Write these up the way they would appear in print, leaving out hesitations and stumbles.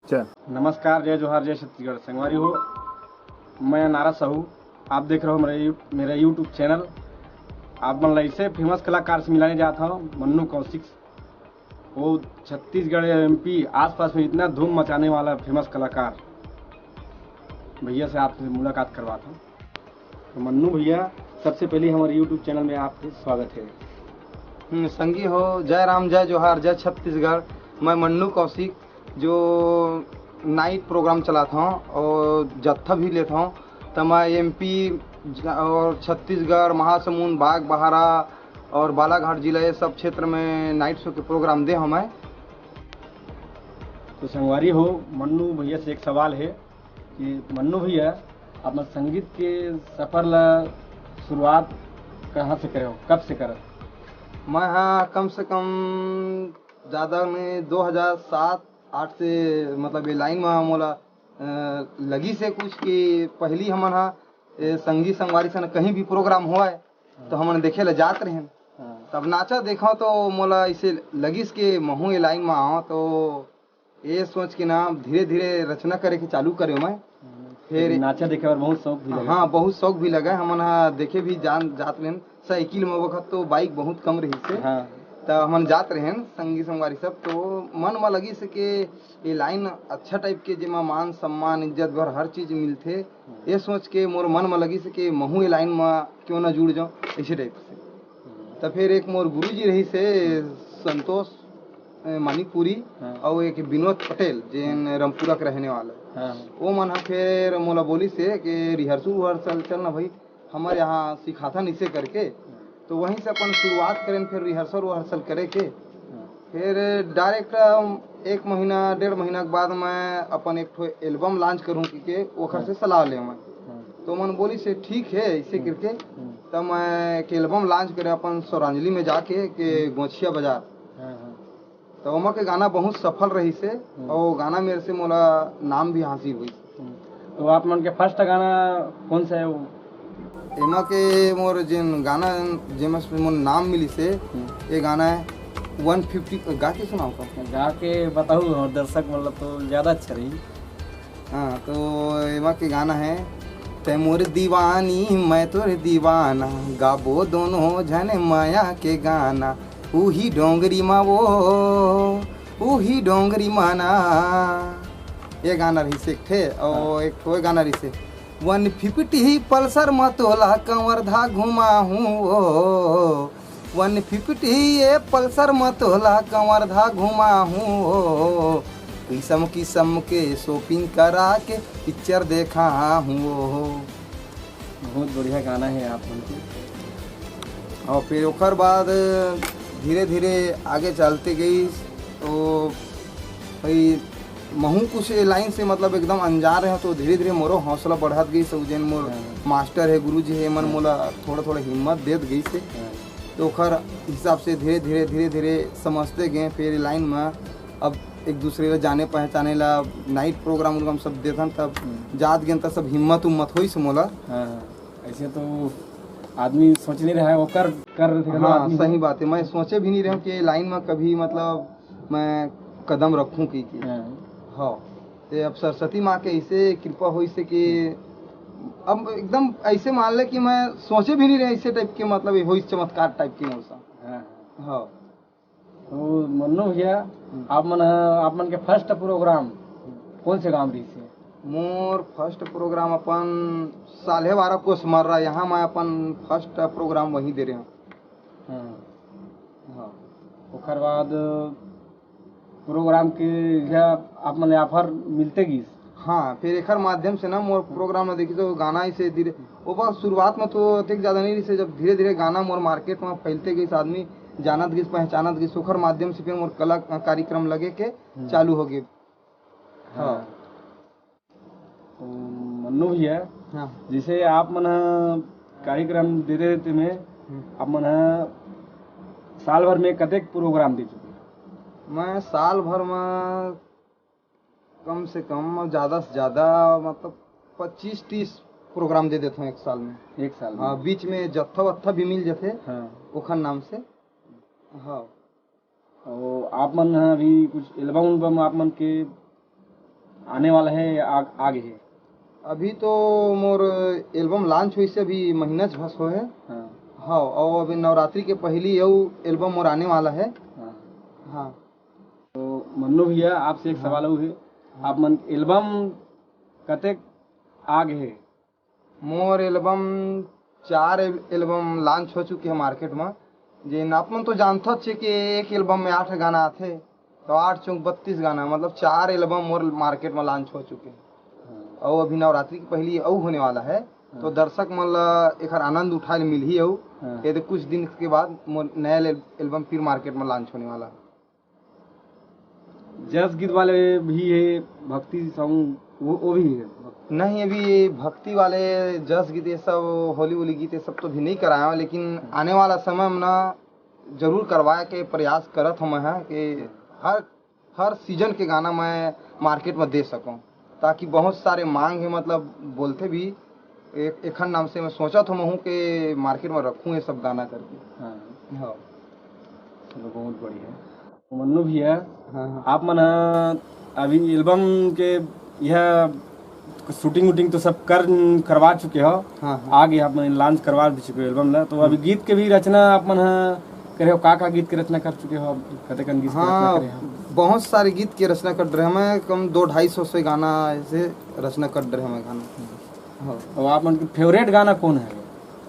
चल। नमस्कार, जय जोहार, जय छत्तीसगढ़। संगवारी हो, मैं नारा साहू। आप देख रहे हो मेरा यूट्यूब चैनल। आप मन ऐसे फेमस कलाकार से मिलाने जाता हूँ, मन्नू कौशिक। वो छत्तीसगढ़ एमपी आसपास में इतना धूम मचाने वाला फेमस कलाकार भैया से आपसे मुलाकात करवाता हूँ। तो मन्नू भैया, सबसे पहले हमारे यूट्यूब चैनल में आपका स्वागत है। संगी हो, जय राम, जय जोहार, जय छत्तीसगढ़। मैं मन्नू कौशिक जो नाइट प्रोग्राम चलाता हूँ और जत्था भी लेता हूँ। तो मैं एमपी और छत्तीसगढ़, महासमुंद, बाग बहारा और बालाघाट जिला ये सब क्षेत्र में नाइट शो के प्रोग्राम दे हूँ मैं। तो संगवारी हो, मन्नू भैया से एक सवाल है कि मन्नू भैया, अपना संगीत के सफर ला शुरुआत कहाँ से करे हो, कब से करे? मैं हाँ कम से कम ज़्यादा में 2007-8 से मतलब ये लाइन में मोला लगी से कुछ कि पहली हमन हाँ संगीत संगवारी से कहीं भी प्रोग्राम हुआ है तो हमन देखे ला जात रहे। तब नाचा देखा तो मोला इसे लगिस के महू ये लाइन में आओ, तो ये सोच के ना धीरे धीरे रचना करे के चालू करे मैं। फिर नाचा देखे और बहुत शौक भी लगा। हाँ, बहुत शौक भी लगा। हमन हाँ देखे भी जात रहे। साइकिल में वक्त तो बाइक बहुत कम रही से। हाँ। तो हमन जात रहे संगी संगवारी सब, तो मन में लगी से के ये लाइन अच्छा टाइप के जेमा मान सम्मान इज्जत भर हर चीज मिलते। ये सोच के मोर मन में लगी से के महू ये लाइन में क्यों ना जुड़ जाऊँ इसी टाइप से। तो फिर एक मोर गुरु जी रही से संतोष मानिकपुरी और एक विनोद पटेल जिन रामपुरा के रहने वाला। वो मन फिर मोला बोली से कि रिहर्सल चल ना भाई, हमारे यहाँ सिखाथा इसे करके। तो वहीं से अपन शुरुआत करें, फिर रिहर्सल करे के। फिर डायरेक्ट 1 महीना 1.5 महीना के बाद मैं अपन एक ठो एल्बम लॉन्च करूँ कि ओखर से सलाह ले मैं। तो मन बोली से ठीक है इसे करके। तब मैं एक एल्बम लॉन्च करे अपन सौरांजली में जाके के गोछिया बाजार। तो ओमा के गाना बहुत सफल रही से और गाना मेरे से मोला नाम भी हासिल हुई। तो आप मन के फर्स्ट गाना कौन सा है वो? एमा के मोर जिन गाना जेमा से मोर नाम मिली से ये गाना है 150। गा के सुनाओ का? गा के बताओ, और दर्शक मतलब तो ज़्यादा अच्छा रही। हाँ, तो एमा के गाना है ते मोर दीवानी मैं तोर दीवाना, गाबो दोनों जन माया के गाना। उही डोंगरी मा वो उही डोंगरी माना। ये गाना रही से एक थे। और एक ठो गाना रही से 150 पल्सर मतोला कंवरधा घुमा हूँ। 150 ये पल्सर मतोला कंवरधा घुमा हूँ। किस्म किस्म के शॉपिंग करा के पिक्चर देखा हूँ। बहुत बढ़िया गाना है आप मन के। और फिर ओकर बाद धीरे धीरे आगे चलते गई तो भाई महू कुछ लाइन से मतलब एकदम अनजान रहे। तो धीरे धीरे मोरो हौसला बढ़त गई। सब जन मोर मास्टर है, गुरु जी है, मन मोला थोड़ा थोड़ा हिम्मत देत गई से। तो ओकर हिसाब से धीरे धीरे समझते गए। फिर लाइन में अब एक दूसरे ला जाने पहचाने ला नाइट प्रोग्राम उग्राम सब देथन। तब जात गए तब सब हिम्मत हुई से मोला। ऐसे तो आदमी सोच नहीं रहा है वो कर हाँ, सही बात है। मैं सोचे भी नहीं रहा कि लाइन में कभी मतलब मैं कदम रखूं की। हाँ, तो अब सरस्वती माँ के ऐसे कृपा हुई से कि अब एकदम ऐसे मान ले कि मैं सोचे भी नहीं रहे ऐसे टाइप के मतलब हो चमत्कार टाइप के मौसम। हाँ। तो मन्नू भैया, आप मन के फर्स्ट प्रोग्राम कौन से गाँव रही से? मोर फर्स्ट प्रोग्राम अपन साले वारा कोस मर रहा, यहाँ मैं अपन फर्स्ट प्रोग्राम वहीं दे रहे हूँ। हाँ। ओकर बाद प्रोग्राम के आप मन ऑफर मिलते गी? हाँ, फिर एकर माध्यम से ना मोर प्रोग्राम में देखी तो गाना ही से धीरे वो शुरुआत में तो अधिक ज़्यादा नहीं रही से। जब धीरे धीरे गाना मोर मार्केट में फैलते गई, आदमी जानत गई, पहचानत गई, ओकर माध्यम से फिर मोर कला कार्यक्रम लगे के चालू हो गए। हाँ। तो मन्नू भैया, हाँ, जैसे आप मन कार्यक्रम दे देते में आप मन साल भर में कतेक प्रोग्राम दे चुके? मैं साल भर में कम से कम ज़्यादा से ज़्यादा मतलब 25-30 प्रोग्राम दे देता हूँ एक साल में। एक साल में? हाँ, बीच में जत्था वत्था भी मिल जाते। हाँ। ओखर नाम से। हाँ। और आप मन अभी कुछ एल्बम आप मन के आने वाला है या आगे है? अभी तो मोर एल्बम लॉन्च हुई से अभी महीना भस हो है। हाँ हाँ, और अभी नवरात्रि के पहली यू एल्बम मोर आने वाला है। हाँ। हाँ। तो मन्नू भैया आपसे एक सवाल है, आप मन एल्बम कते आगे है? मोर एल्बम 4 एल्बम लॉन्च हो चुके हैं मार्केट में। जिन आप मन तो जानते छे कि एक एल्बम में 8 गाना आते, तो 8 चौक 32 गाना, मतलब 4 एल्बम मोर मार्केट में लॉन्च हो चुके हैं। और अभी नवरात्रि की पहली औ होने वाला है, तो दर्शक मन ला एक आनंद उठाए मिल ही औ। ये तो कुछ दिन के बाद मोर नया एल्बम फिर मार्केट में लॉन्च होने वाला है। जस गीत वाले भी है, भक्ति सॉन्ग वो भी है? नहीं, अभी भक्ति वाले जस गीत ये सब होली वोली गीत ये सब तो भी नहीं कराया, लेकिन आने वाला समय में ना जरूर करवाए के प्रयास करत हम है कि हर सीजन के गाना मैं मार्केट में दे सकूं, ताकि बहुत सारे मांग है, मतलब बोलते भी एक नाम से मैं सोचा तो हूँ कि मार्केट में रखूं ये सब गाना करके। हाँ। चलो बहुत बढ़िया। तो मन्नू भैया, हाँ। आप मन अभी एल्बम के यह शूटिंग वूटिंग तो सब करवा चुके हो? हाँ। आगे आप मन लॉन्च करवा भी चुके हो एल्बम ला, तो अभी गीत के भी रचना आप मन करे हो? का गीत की रचना कर चुके हो? कतेकन गीत की रचना करे हो? बहुत सारे गीत की रचना कर रहे हैं मैं, कम 200-250 से गाना ऐसे रचना कर रहे हैं मैं गाना। हाँ। और आप मन के फेवरेट गाना कौन है?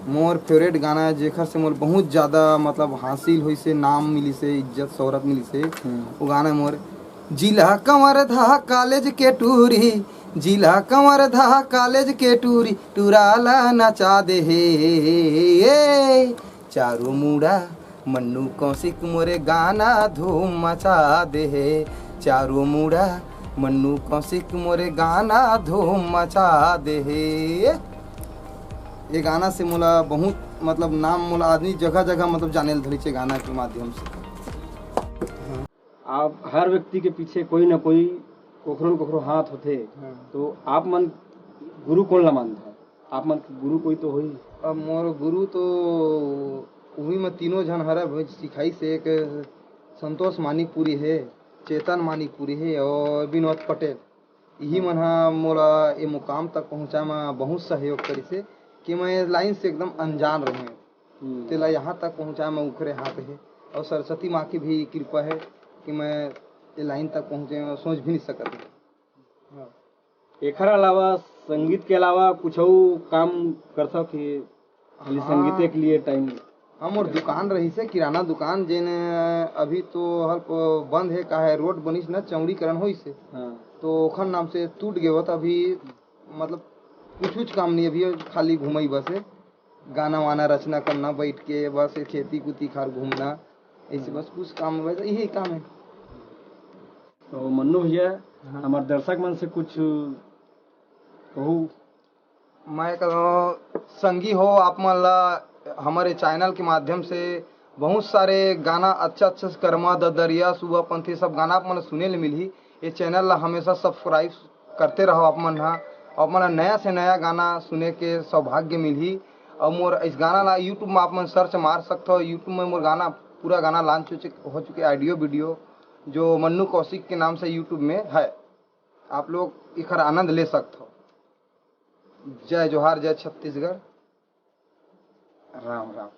मोर फेवरेट गाना है जेखर से मोर बहुत ज्यादा मतलब हासिल हुई से, नाम मिली से, इज्जत शोहरत मिली से, वो गाना है मोर जिला कंवर धा कॉलेज के टूरी, जिला कंवर धा कॉलेज के टूरी, टूराला नचा दे हे चारों मुड़ा मन्नू कौशिक मोरे गाना धूम मचा दे हे, चारों मुड़ा मन्नू कौशिक मोरे गाना धूम मचा दे हे। ये गाना से मोला बहुत मतलब नाम, मोला आदमी जगह जगह मतलब जाने धरी छे गाना के माध्यम से। आप हर व्यक्ति के पीछे कोई ना कोई कोखरो न कोखरो हाथ होते, तो आप मन गुरु कौन ला मानता है? आप मन के गुरु कोई तो होई? अब मोर गुरु तो वही में तीनों जन हरा भोज सिखाई से, एक संतोष मानिकपुरी है, चेतन मानिकपुरी है और विनोद पटेल। यही मन मोला ये मुकाम तक पहुँचा में बहुत सहयोग करी से कि मैं लाइन से एकदम अनजान रहे, तेला यहाँ तक पहुँचा मैं उखरे हाथ है। और सरस्वती माँ की भी कृपा है कि मैं ये लाइन तक पहुँचे, मैं सोच भी नहीं सकता। एकर अलावा संगीत के अलावा कुछ और काम कर सक कि खाली संगीत के लिए टाइम? हम और दुकान रही से, किराना दुकान, जेन अभी तो हल बंद है, का है रोड बनिस ना चौड़ीकरण हो से, तो ओखर नाम से टूट गए। तो अभी मतलब कुछ काम नहीं, अभी खाली घूमई बस है, गाना वाना रचना करना बैठ के, बस खेती कुती खार घूमना, ऐसे बस कुछ काम, बस यही काम है। तो मन्नू भैया, हमारे दर्शक मन से कुछ कहूँ? मैं कहो संगी हो आप मन ला हमारे चैनल के माध्यम से बहुत सारे गाना अच्छा कर्मा दरिया सुबह पंथी सब गाना आप मन सुने ले मिली। ये चैनल ला हमेशा सब्सक्राइब करते रहो आप मन, आप मन नया से नया गाना सुने के सौभाग्य मिली। और मोर इस गाना ला यूट्यूब में आप मन सर्च मार सकते हो, यूट्यूब में मोर गाना पूरा गाना लॉन्च हो चुके ऑडियो वीडियो, जो मन्नू कौशिक के नाम से यूट्यूब में है, आप लोग इखर आनंद ले सकते हो। जय जोहार, जय छत्तीसगढ़, राम राम।